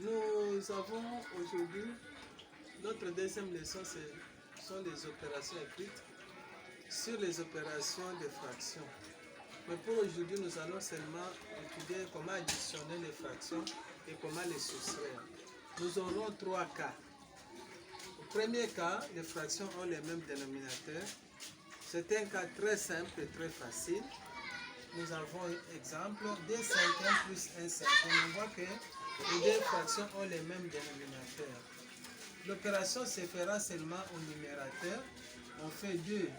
Nous avons aujourd'hui, notre deuxième leçon, sont les opérations écrites sur les opérations de fraction. Mais pour aujourd'hui, nous allons seulement étudier comment additionner les fractions et comment les soustraire. Nous aurons 3 cas. Au premier cas, les fractions ont les mêmes dénominateurs. C'est un cas très simple et très facile. Nous avons exemple 2 cinquièmes plus 1 cinquième. On voit que les deux fractions ont les mêmes dénominateurs. L'opération se fera seulement au numérateur. On fait 2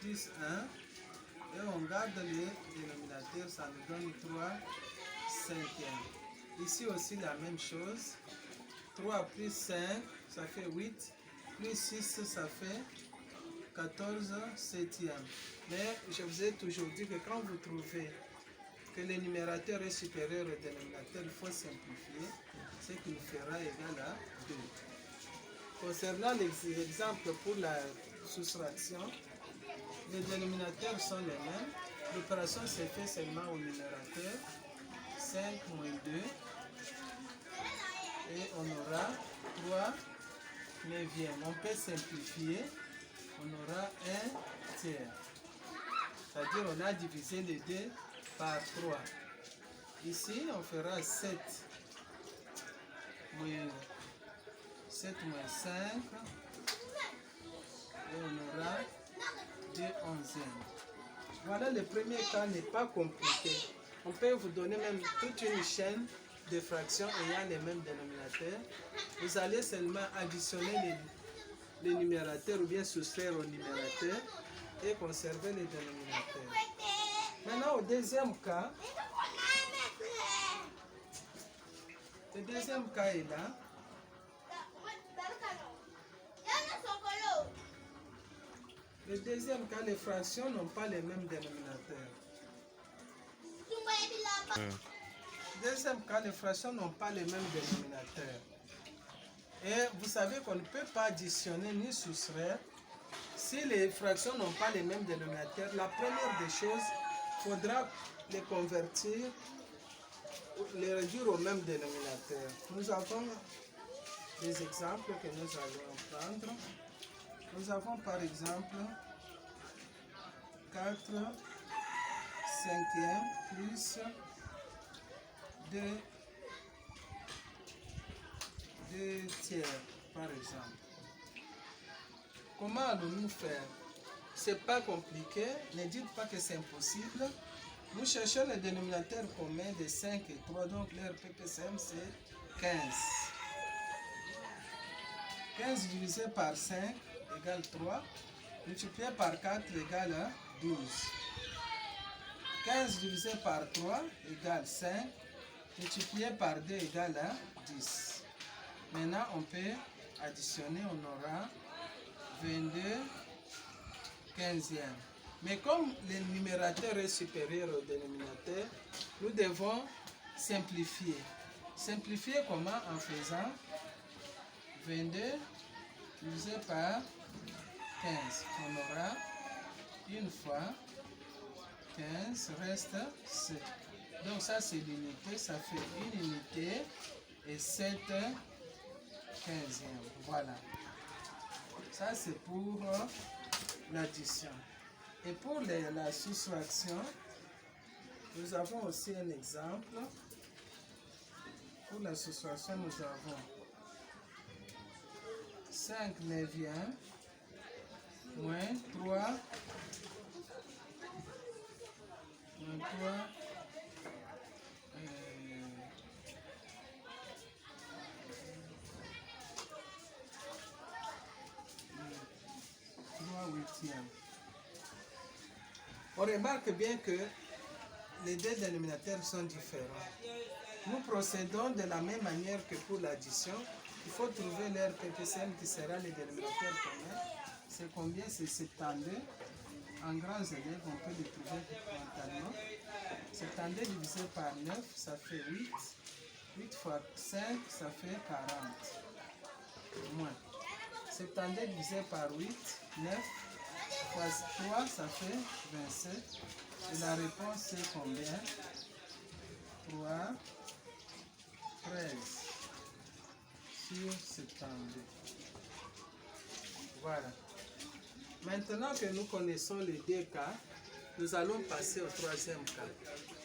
plus 1 et on garde les dénominateurs, ça nous donne 3 cinquièmes. Ici aussi la même chose. 3 plus 5, ça fait 8. Plus 6, ça fait 14 septièmes. Mais je vous ai toujours dit que quand vous trouvez que le numérateur est supérieur au dénominateur, il faut simplifier, ce qui nous fera égal à 2. Concernant l'exemple pour la soustraction, les dénominateurs sont les mêmes. L'opération se fait seulement au numérateur. 5 moins 2. Et on aura 3 neuvièmes. On peut simplifier. On aura 1 tiers. C'est-à-dire on a divisé les 2 par 3. Ici, on fera 7 moins 5. Et on aura 2 onzièmes. Voilà, le premier cas n'est pas compliqué. On peut vous donner même toute une chaîne de fractions ayant les mêmes dénominateurs. Vous allez seulement additionner les numérateurs ou bien soustraire au numérateur et conserver les dénominateurs. Maintenant, au deuxième cas, le deuxième cas est là. Le deuxième cas, les fractions n'ont pas les mêmes dénominateurs. Deuxième cas, les fractions n'ont pas les mêmes dénominateurs. Et vous savez qu'on ne peut pas additionner ni soustraire. Si les fractions n'ont pas les mêmes dénominateurs, la première des choses, il faudra les convertir, les réduire au même dénominateur. Nous avons des exemples que nous allons prendre. Nous avons par exemple 4 cinquièmes plus 2 tiers, par exemple. Comment allons-nous faire? C'est pas compliqué, ne dites pas que c'est impossible. Nous cherchons le dénominateur commun de 5 et 3, donc leur PPCM c'est 15. 15 divisé par 5 égale 3, multiplié par 4 égale 12. 15 divisé par 3 égale 5, multiplié par 2 égale 10. Maintenant, on peut additionner, on aura 22 quinzièmes. Mais comme le numérateur est supérieur au dénominateur, nous devons simplifier. Simplifier comment? En faisant 22 divisé par 15. On aura une fois 15, reste 7. Donc ça c'est l'unité, ça fait une unité et 7 quinzièmes. Voilà. Ça c'est pour l'addition. Et pour la soustraction, nous avons aussi un exemple. Pour la soustraction, nous avons 5 neuvièmes moins 3 huitièmes. On remarque bien que les deux dénominateurs sont différents. Nous procédons de la même manière que pour l'addition. Il faut trouver leur PPCM qui sera le dénominateur commun. C'est combien? C'est 72. En grands élèves, on peut le trouver mentalement. 72 divisé par 9, ça fait 8. 8 fois 5, ça fait 40. Moins. 72 divisé par 8, 9 fois 3, ça fait 27. Et la réponse c'est combien? 3, 13. sur 72. Voilà. Maintenant que nous connaissons les deux cas, nous allons passer au troisième cas.